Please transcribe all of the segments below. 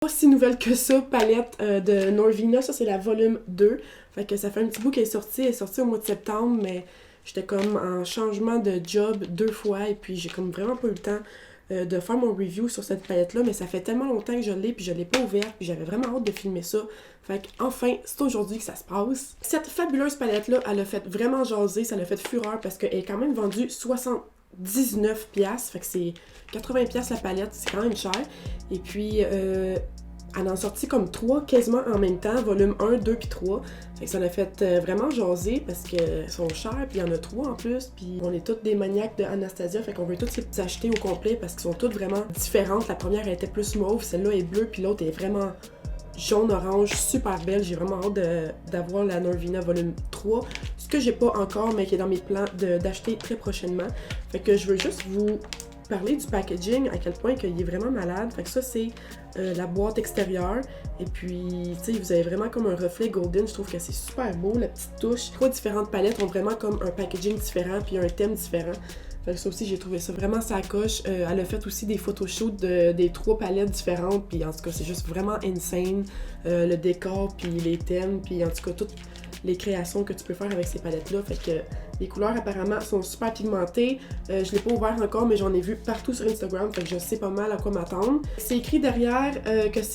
Pas si nouvelle que ça, palette de Norvina, ça c'est la volume 2. Fait que ça fait un petit bout qu'elle est sortie au mois de septembre, mais j'étais comme en changement de job 2 fois et puis j'ai comme vraiment pas eu le temps de faire mon review sur cette palette-là, mais ça fait tellement longtemps que je l'ai puis je l'ai pas ouverte puis j'avais vraiment hâte de filmer ça. Fait que enfin, c'est aujourd'hui que ça se passe. Cette fabuleuse palette-là, elle a fait vraiment jaser, ça l'a fait fureur parce qu'elle est quand même vendue 79$, fait que c'est 80$ la palette, c'est quand même cher. Et puis, elle en a sorti comme 3 quasiment en même temps, volume 1, 2 puis 3. Fait que ça l'a fait vraiment jaser parce qu'elles sont chères, puis il y en a 3 en plus, puis on est toutes des maniaques de Anastasia, fait qu'on veut toutes les acheter au complet parce qu'elles sont toutes vraiment différentes. La première elle était plus mauve, celle-là est bleue, puis l'autre est vraiment jaune-orange, super belle. J'ai vraiment hâte d'avoir la Norvina volume 3, ce que j'ai pas encore, mais qui est dans mes plans d'acheter très prochainement. Fait que je veux juste vous parler du packaging, à quel point il est vraiment malade. Fait que ça, c'est la boîte extérieure. Et puis, tu sais, vous avez vraiment comme un reflet golden. Je trouve que c'est super beau, la petite touche. 3 différentes palettes ont vraiment comme un packaging différent, puis un thème différent. Fait que ça aussi, j'ai trouvé ça vraiment sa coche. Elle a fait aussi des photoshoots des 3 palettes différentes, puis en tout cas, c'est juste vraiment insane. Le décor, puis les thèmes, puis en tout cas, toutes les créations que tu peux faire avec ces palettes-là. Fait que les couleurs, apparemment, sont super pigmentées. Je l'ai pas ouvert encore, mais j'en ai vu partout sur Instagram, fait que je sais pas mal à quoi m'attendre. C'est écrit derrière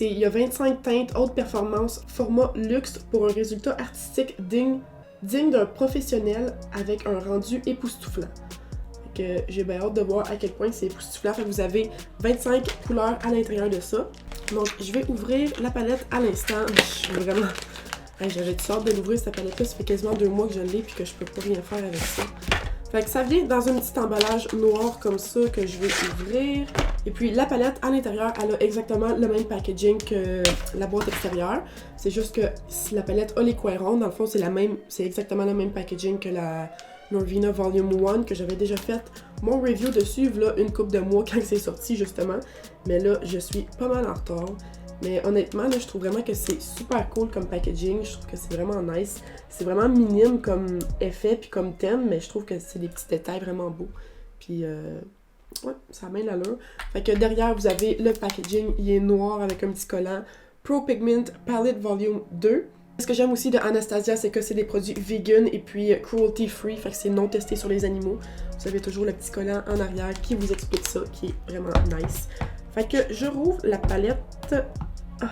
il y a 25 teintes, haute performance, format luxe pour un résultat artistique digne d'un professionnel avec un rendu époustouflant. Que j'ai bien hâte de voir à quel point c'est époustouflant. Fait que vous avez 25 couleurs à l'intérieur de ça. Donc, je vais ouvrir la palette à l'instant. Je suis vraiment... J'avais tout hâte de l'ouvrir, cette palette-là. Ça fait quasiment 2 mois que je l'ai puis que je peux pas rien faire avec ça. Fait que ça vient dans un petit emballage noir comme ça que je vais ouvrir. Et puis la palette à l'intérieur, elle a exactement le même packaging que la boîte extérieure. C'est juste que si la palette a les coins ronds, dans le fond, c'est exactement le même packaging que la Norvina Volume 1 que j'avais déjà fait mon review dessus là une couple de mois quand c'est sorti justement. Mais là, je suis pas mal en retard. Mais honnêtement, là, je trouve vraiment que c'est super cool comme packaging. Je trouve que c'est vraiment nice. C'est vraiment minime comme effet puis comme thème, mais je trouve que c'est des petits détails vraiment beaux. Puis, ouais, ça a bien l'allure. Fait que derrière, vous avez le packaging. Il est noir avec un petit collant. Pro Pigment Palette Volume 2. Ce que j'aime aussi de Anastasia, c'est que c'est des produits vegan et puis cruelty free, fait que c'est non testé sur les animaux. Vous avez toujours le petit collant en arrière qui vous explique ça, qui est vraiment nice. Fait que je rouvre la palette. Ah,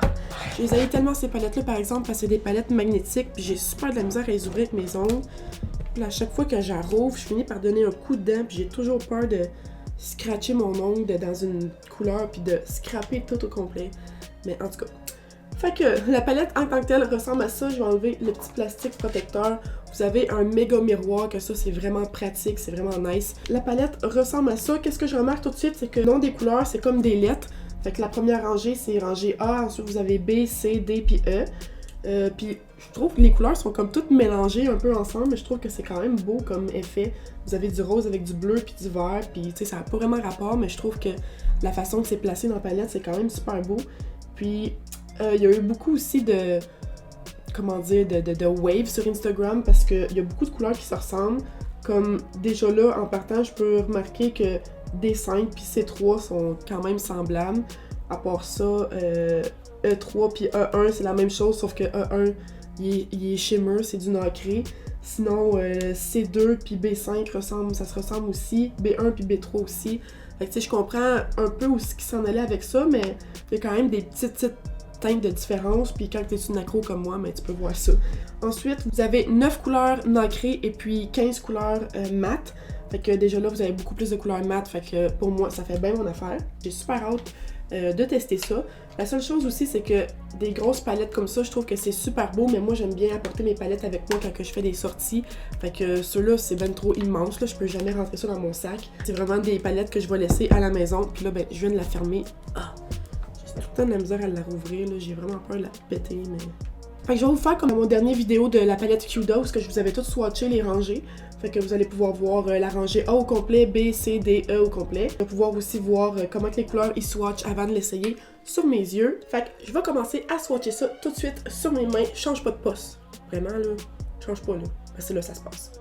je les haïs tellement ces palettes-là, par exemple, parce que c'est des palettes magnétiques, puis j'ai super de la misère à les ouvrir avec mes ongles. Puis à chaque fois que j'en rouvre, je finis par donner un coup de dent, puis j'ai toujours peur de scratcher mon ongle dans une couleur, puis de scraper tout au complet. Mais en tout cas... Fait que la palette en tant que telle ressemble à ça. Je vais enlever le petit plastique protecteur. Vous avez un méga miroir, que ça c'est vraiment pratique, c'est vraiment nice. La palette ressemble à ça. Qu'est-ce que je remarque tout de suite, c'est que le nom des couleurs, c'est comme des lettres. Fait que la première rangée, c'est rangée A, ensuite vous avez B, C, D, puis E. Puis je trouve que les couleurs sont comme toutes mélangées un peu ensemble, mais je trouve que c'est quand même beau comme effet. Vous avez du rose avec du bleu puis du vert, puis tu sais, ça n'a pas vraiment rapport, mais je trouve que la façon que c'est placé dans la palette, c'est quand même super beau. Puis il y a eu beaucoup aussi de waves sur Instagram parce qu'il y a beaucoup de couleurs qui se ressemblent. Comme déjà là, en partant, je peux remarquer que D5 puis C3 sont quand même semblables. À part ça, E3 puis E1, c'est la même chose, sauf que E1, il est shimmer, c'est du nacré. Sinon, C2 puis B5 ça se ressemble aussi. B1 puis B3 aussi. Fait que tu sais, je comprends un peu où ce qui s'en allait avec ça, mais il y a quand même des petites teintes de différence, puis quand tu es une accro comme moi, tu peux voir ça. Ensuite, vous avez 9 couleurs nacrées et puis 15 couleurs mat. Fait que déjà là, vous avez beaucoup plus de couleurs mat, fait que pour moi, ça fait bien mon affaire. J'ai super hâte de tester ça. La seule chose aussi, c'est que des grosses palettes comme ça, je trouve que c'est super beau, mais moi, j'aime bien apporter mes palettes avec moi quand que je fais des sorties. Fait que ceux-là, c'est ben trop immense, là, je peux jamais rentrer ça dans mon sac. C'est vraiment des palettes que je vais laisser à la maison, puis là, ben, je viens de la fermer. Ah! J'ai tout le temps de la misère à la rouvrir, là, j'ai vraiment peur de la péter, mais... Fait que je vais vous faire comme mon dernier vidéo de la palette Cuda, où je vous avais toutes swatché les rangées. Fait que vous allez pouvoir voir la rangée A au complet, B, C, D, E au complet. Vous allez pouvoir aussi voir comment que les couleurs ils swatchent avant de l'essayer sur mes yeux. Fait que je vais commencer à swatcher ça tout de suite sur mes mains. Change pas de poste. Vraiment là, change pas là. Parce que là ça se passe.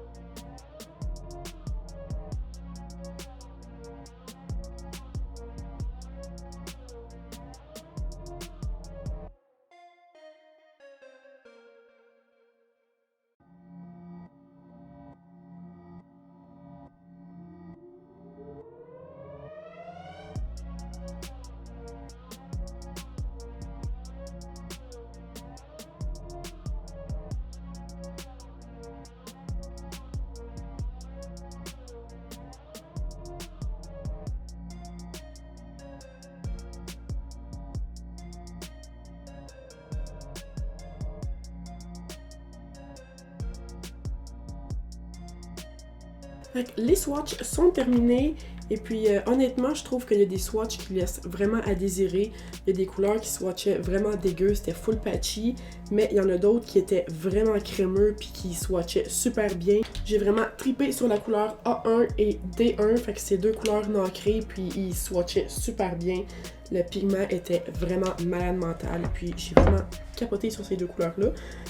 Fait que les swatchs sont terminés. Et puis honnêtement, je trouve qu'il y a des swatchs qui laissent vraiment à désirer. Il y a des couleurs qui swatchaient vraiment dégueu, c'était full patchy. Mais il y en a d'autres qui étaient vraiment crémeux puis qui swatchaient super bien. J'ai vraiment trippé sur la couleur A1 et D1. Fait que c'est deux couleurs nacrées puis ils swatchaient super bien. Le pigment était vraiment malade mental. Puis j'ai vraiment capoté sur ces deux couleurs-là.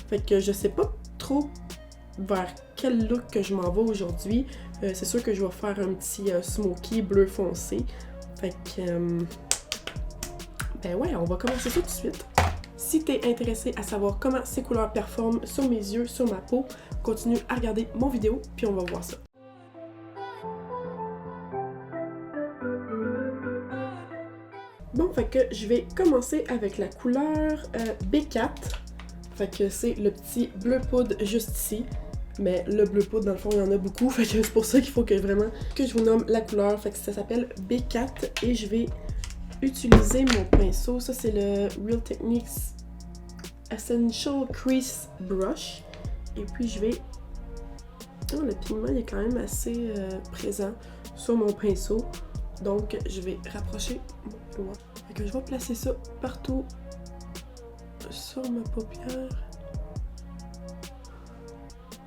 Fait que je sais pas trop vers quel look que je m'en vais aujourd'hui. C'est sûr que je vais faire un petit smoky bleu foncé. Fait que... ben ouais, on va commencer ça tout de suite. Si t'es intéressé à savoir comment ces couleurs performent sur mes yeux, sur ma peau, continue à regarder mon vidéo, puis on va voir ça. Bon, fait que je vais commencer avec la couleur B4. Fait que c'est le petit bleu poudre juste ici. Mais le bleu poudre, dans le fond, il y en a beaucoup. Fait que c'est pour ça qu'il faut que vraiment que je vous nomme la couleur. Fait que ça s'appelle B4. Et je vais utiliser mon pinceau. Ça, c'est le Real Techniques Essential Crease Brush. Et puis, je vais... Oh, le pigment, il est quand même assez présent sur mon pinceau. Donc, je vais rapprocher mon doigt. Fait que je vais placer ça partout sur ma paupière.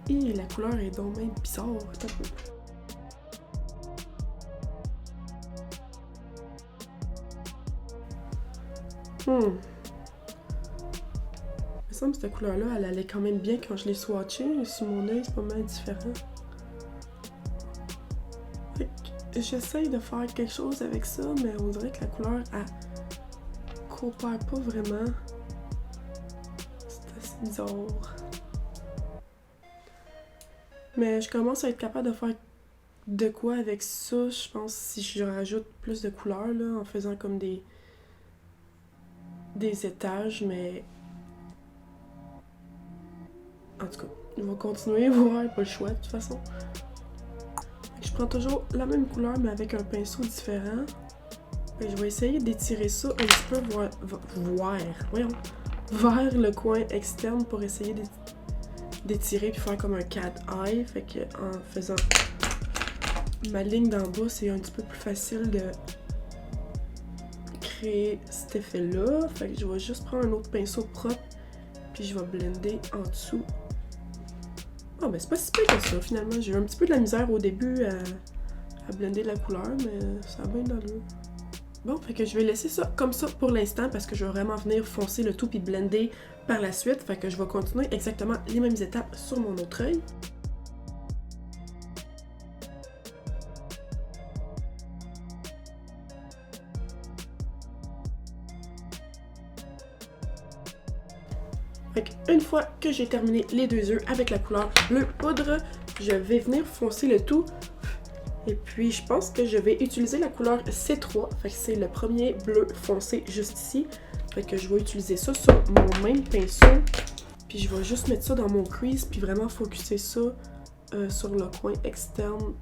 Et la couleur est donc même bizarre. Il me semble que cette couleur-là, elle allait quand même bien quand je l'ai swatchée. Sur mon œil, c'est pas mal différent. J'essaye de faire quelque chose avec ça, mais on dirait que la couleur, elle coopère pas vraiment. C'est assez bizarre. Mais je commence à être capable de faire de quoi avec ça, je pense, si je rajoute plus de couleurs, là, en faisant comme des étages, mais... En tout cas, on va continuer, voir, pas le choix, de toute façon. Je prends toujours la même couleur, mais avec un pinceau différent. Et je vais essayer d'étirer ça un petit peu vers le coin externe pour essayer d'étirer puis faire comme un cat eye. Fait que en faisant ma ligne d'en bas, c'est un petit peu plus facile de créer cet effet-là. Fait que je vais juste prendre un autre pinceau propre puis je vais blender en dessous. Ah ben c'est pas si pire que ça finalement. J'ai eu un petit peu de la misère au début à blender la couleur, mais ça a bien d'allure. Bon, fait que je vais laisser ça comme ça pour l'instant parce que je vais vraiment venir foncer le tout puis blender par la suite. Fait que je vais continuer exactement les mêmes étapes sur mon autre œil. Fait qu'une fois que j'ai terminé les deux yeux avec la couleur bleu poudre, je vais venir foncer le tout. Et puis, je pense que je vais utiliser la couleur C3. Fait que c'est le premier bleu foncé juste ici. Fait que je vais utiliser ça sur mon même pinceau. Puis je vais juste mettre ça dans mon crease. Puis vraiment focuser ça sur le coin externe.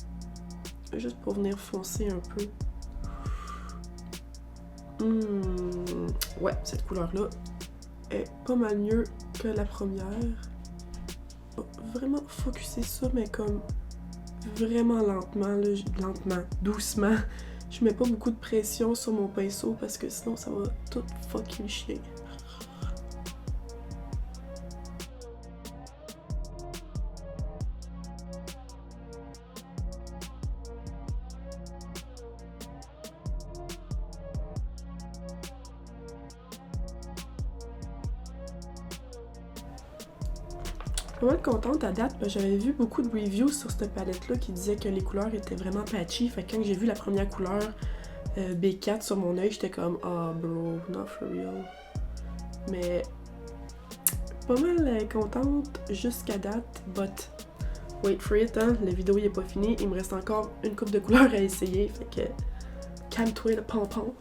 Juste pour venir foncer un peu. Ouais, cette couleur-là est pas mal mieux que la première. Vraiment focuser ça, mais comme... vraiment lentement, là, doucement. Je mets pas beaucoup de pression sur mon pinceau parce que sinon ça va tout fucking chier. Pas mal contente à date, j'avais vu beaucoup de reviews sur cette palette-là qui disaient que les couleurs étaient vraiment patchy. Fait que quand j'ai vu la première couleur B4 sur mon œil, j'étais comme « Ah, bro, not for real ». Mais pas mal contente jusqu'à date, but wait for it, hein, la vidéo n'est pas finie. Il me reste encore une coupe de couleurs à essayer, fait que calme-toi le pompon.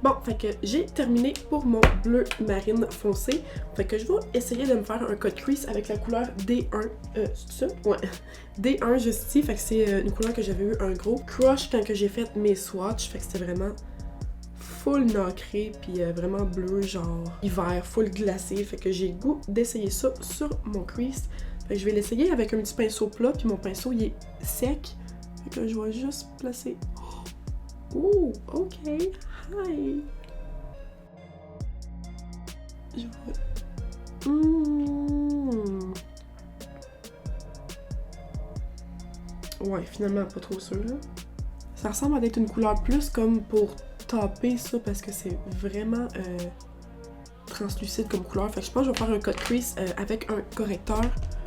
Bon, fait que j'ai terminé pour mon bleu marine foncé. Fait que je vais essayer de me faire un cut crease avec la couleur D1. C'est ça? Ouais. D1 juste ici. Fait que c'est une couleur que j'avais eu un gros crush quand que j'ai fait mes swatchs. Fait que c'était vraiment full nacré, puis vraiment bleu, genre hiver, full glacé. Fait que j'ai le goût d'essayer ça sur mon crease. Fait que je vais l'essayer avec un petit pinceau plat, puis mon pinceau il est sec. Fait que je vais juste placer. Oh, ok. Hi! Je vois. Ouais, finalement, pas trop sûr, là. Ça ressemble à être une couleur plus comme pour taper ça, parce que c'est vraiment translucide comme couleur. Fait que je pense que je vais faire un cut crease avec un correcteur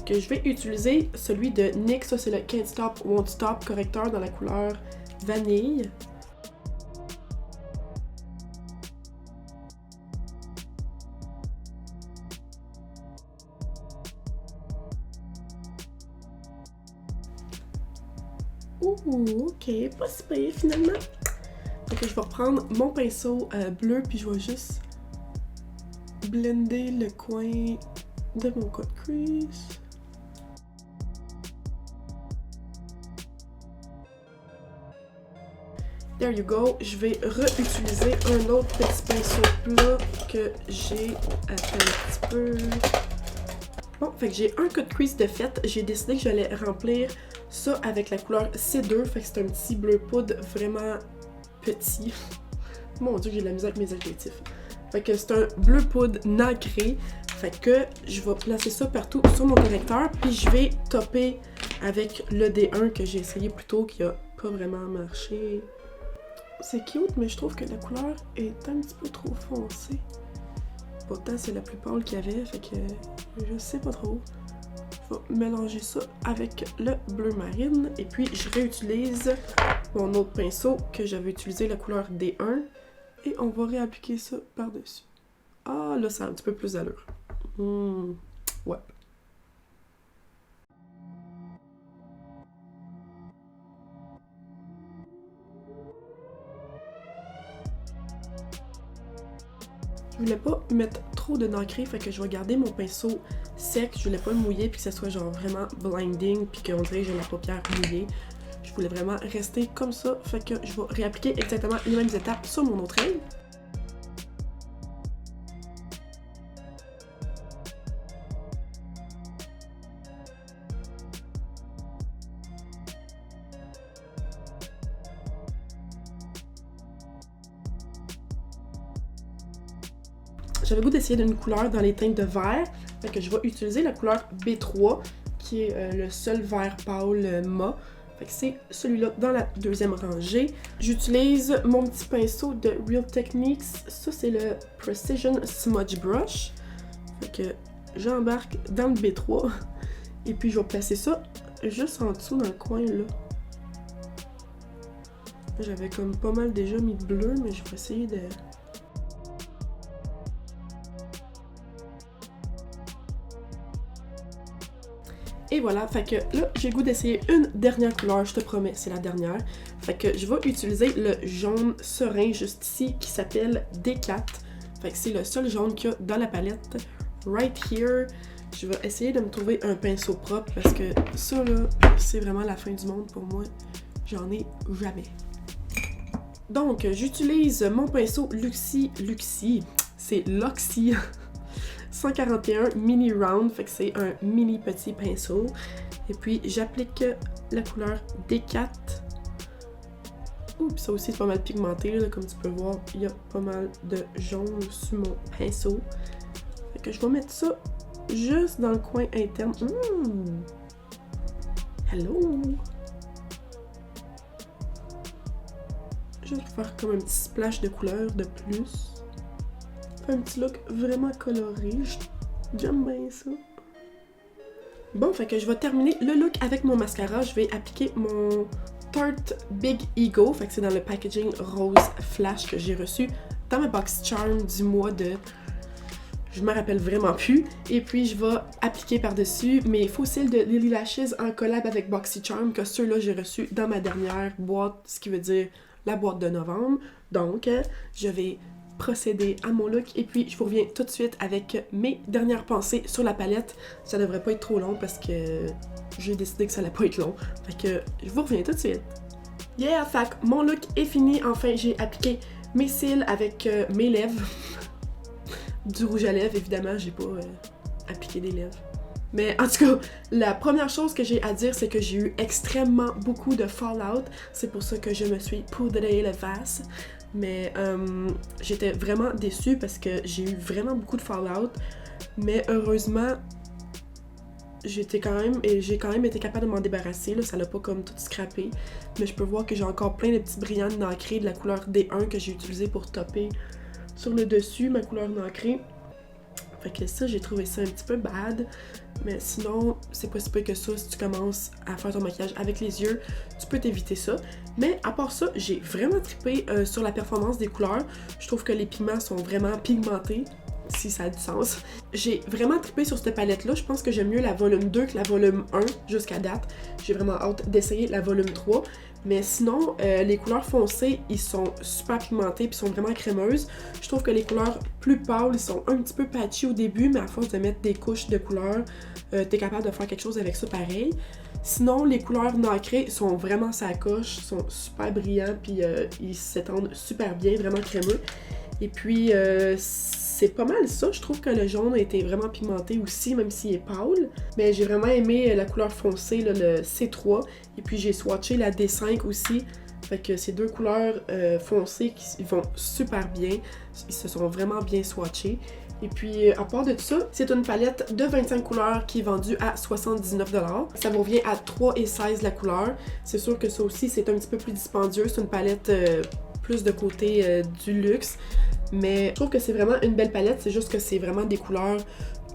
que je vais utiliser, celui de NYX. Ça, c'est le Can't Stop Won't Stop correcteur dans la couleur vanille. Ouh, ok, pas si pire finalement. Fait que je vais reprendre mon pinceau bleu, puis je vais juste blender le coin de mon cut crease. There you go. Je vais réutiliser un autre petit pinceau plat que j'ai fait un petit peu. Bon, fait que j'ai un cut crease de fait. J'ai décidé que j'allais remplir ça avec la couleur C2. Fait que c'est un petit bleu poudre vraiment petit. Mon dieu, j'ai de la misère avec mes adjectifs. Fait que c'est un bleu poudre nacré. Fait que je vais placer ça partout sur mon correcteur. Puis je vais topper avec le D1 que j'ai essayé plus tôt, qui a pas vraiment marché. C'est cute, mais je trouve que la couleur est un petit peu trop foncée. Pourtant, c'est la plus pâle qu'il y avait, fait que je sais pas trop. Je vais mélanger ça avec le bleu marine. Et puis, je réutilise mon autre pinceau que j'avais utilisé, la couleur D1. Et on va réappliquer ça par-dessus. Ah, là, ça a un petit peu plus d'allure. Ouais. Je voulais pas mettre trop de nacré, fait que je vais garder mon pinceau sec. Je voulais pas le mouiller puis que ça soit genre vraiment blinding puis qu'on dirait que j'ai la paupière mouillée. Je voulais vraiment rester comme ça, fait que je vais réappliquer exactement les mêmes étapes sur mon autre œil. J'avais le goût d'essayer d'une couleur dans les teintes de vert, fait que je vais utiliser la couleur B3, qui est le seul vert pâle mat. Fait que c'est celui-là dans la deuxième rangée. J'utilise mon petit pinceau de Real Techniques. Ça, c'est le Precision Smudge Brush. Fait que j'embarque dans le B3. Et puis, je vais placer ça juste en dessous dans le coin, là. J'avais comme pas mal déjà mis de bleu, mais je vais essayer de... Et voilà, fait que là, j'ai le goût d'essayer une dernière couleur, je te promets, c'est la dernière. Fait que je vais utiliser le jaune serein juste ici qui s'appelle D4. Fait que c'est le seul jaune qu'il y a dans la palette. Right here, je vais essayer de me trouver un pinceau propre parce que ça là, c'est vraiment la fin du monde pour moi. J'en ai jamais. Donc, j'utilise mon pinceau Luxie, c'est Luxie 141 mini round, fait que c'est un mini petit pinceau. Et puis j'applique la couleur D4. Oups, ça aussi c'est pas mal pigmenté, là, comme tu peux voir, il y a pas mal de jaune sur mon pinceau. Fait que je vais mettre ça juste dans le coin interne. Hello! Juste pour faire comme un petit splash de couleur de plus. Fait un petit look vraiment coloré. J'aime bien ça. Bon, fait que je vais terminer le look avec mon mascara. Je vais appliquer mon Tarte Big Ego. Fait que c'est dans le packaging rose flash que j'ai reçu dans ma BoxyCharm du mois de... Je me rappelle vraiment plus. Et puis, je vais appliquer par-dessus mes faux cils de Lily Lashes en collab avec BoxyCharm, que ceux-là, j'ai reçus dans ma dernière boîte, ce qui veut dire la boîte de novembre. Donc, je vais procéder à mon look et puis je vous reviens tout de suite avec mes dernières pensées sur la palette. Ça devrait pas être trop long parce que j'ai décidé que ça allait pas être long. Fait que je vous reviens tout de suite. Yeah, fait que mon look est fini. Enfin, j'ai appliqué mes cils avec mes lèvres. Du rouge à lèvres, évidemment, j'ai pas appliqué des lèvres. Mais en tout cas, la première chose que j'ai à dire, c'est que j'ai eu extrêmement beaucoup de fallout. C'est pour ça que je me suis poudré le face. Mais j'étais vraiment déçue parce que j'ai eu vraiment beaucoup de fallout. Mais heureusement, j'ai quand même été capable de m'en débarrasser. Là, ça l'a pas comme tout scrappé. Mais je peux voir que j'ai encore plein de petits brillants nacrés de la couleur D1 que j'ai utilisé pour topper sur le dessus, ma couleur nacrée. Fait que ça, j'ai trouvé ça un petit peu bad. Mais sinon, c'est pas si peu que ça. Si tu commences à faire ton maquillage avec les yeux, tu peux t'éviter ça. Mais à part ça, j'ai vraiment trippé sur la performance des couleurs. Je trouve que les pigments sont vraiment pigmentés, si ça a du sens. J'ai vraiment trippé sur cette palette-là. Je pense que j'aime mieux la volume 2 que la volume 1 jusqu'à date. J'ai vraiment hâte d'essayer la volume 3. Mais sinon, les couleurs foncées, ils sont super pigmentés puis sont vraiment crémeuses. Je trouve que les couleurs plus pâles, ils sont un petit peu patchy au début, mais à force de mettre des couches de couleurs, t'es capable de faire quelque chose avec ça pareil. Sinon, les couleurs nacrées sont vraiment sa coche, sont super brillants puis ils s'étendent super bien, vraiment crémeux. Et puis, c'est pas mal ça. Je trouve que le jaune a été vraiment pigmenté aussi, même s'il est pâle. Mais j'ai vraiment aimé la couleur foncée, là, le C3. Et puis j'ai swatché la D5 aussi. Fait que ces deux couleurs foncées qui vont super bien. Ils se sont vraiment bien swatchés. Et puis, à part de tout ça, c'est une palette de 25 couleurs qui est vendue à 79$. Ça vous revient à 3,16$ la couleur. C'est sûr que ça aussi, c'est un petit peu plus dispendieux. C'est une palette plus de côté du luxe. Mais je trouve que c'est vraiment une belle palette, c'est juste que c'est vraiment des couleurs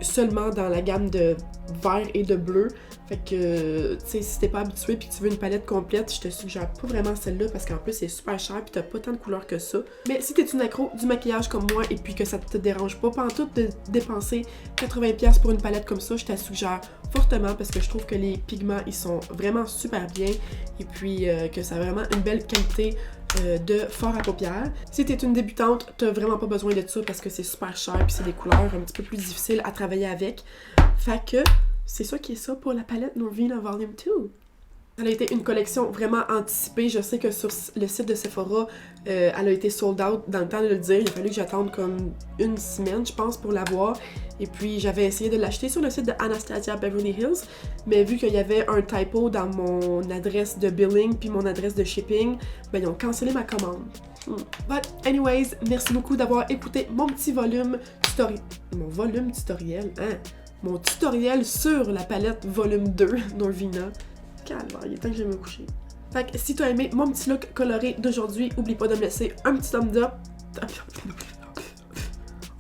seulement dans la gamme de vert et de bleu. Fait que, tu sais, si t'es pas habitué et que tu veux une palette complète, je te suggère pas vraiment celle-là parce qu'en plus, c'est super cher puis t'as pas tant de couleurs que ça. Mais si t'es une accro du maquillage comme moi et puis que ça te dérange pas pantoute de dépenser 80$ pour une palette comme ça, je te suggère fortement parce que je trouve que les pigments, ils sont vraiment super bien et puis que ça a vraiment une belle qualité de fard à paupières. Si t'es une débutante, t'as vraiment pas besoin de ça parce que c'est super cher puis c'est des couleurs un petit peu plus difficiles à travailler avec. Fait que c'est ça qui est ça pour la palette Norvina Volume 2. Elle a été une collection vraiment anticipée. Je sais que sur le site de Sephora, elle a été sold out dans le temps de le dire. Il a fallu que j'attende comme une semaine, je pense, pour l'avoir. Et puis, j'avais essayé de l'acheter sur le site de Anastasia Beverly Hills. Mais vu qu'il y avait un typo dans mon adresse de billing puis mon adresse de shipping, ben, ils ont cancellé ma commande. But anyways, merci beaucoup d'avoir écouté mon petit volume tutoriel. Mon volume tutoriel, hein? Mon tutoriel sur la palette volume 2 Norvina. Calvaire, il est temps que j'aille me coucher. Fait que si tu as aimé mon petit look coloré d'aujourd'hui, oublie pas de me laisser un petit thumbs up.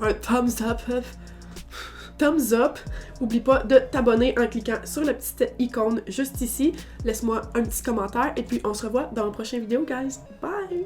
Un thumbs up. Thumbs up. Oublie pas de t'abonner en cliquant sur la petite icône juste ici. Laisse-moi un petit commentaire et puis on se revoit dans la prochaine vidéo, guys. Bye!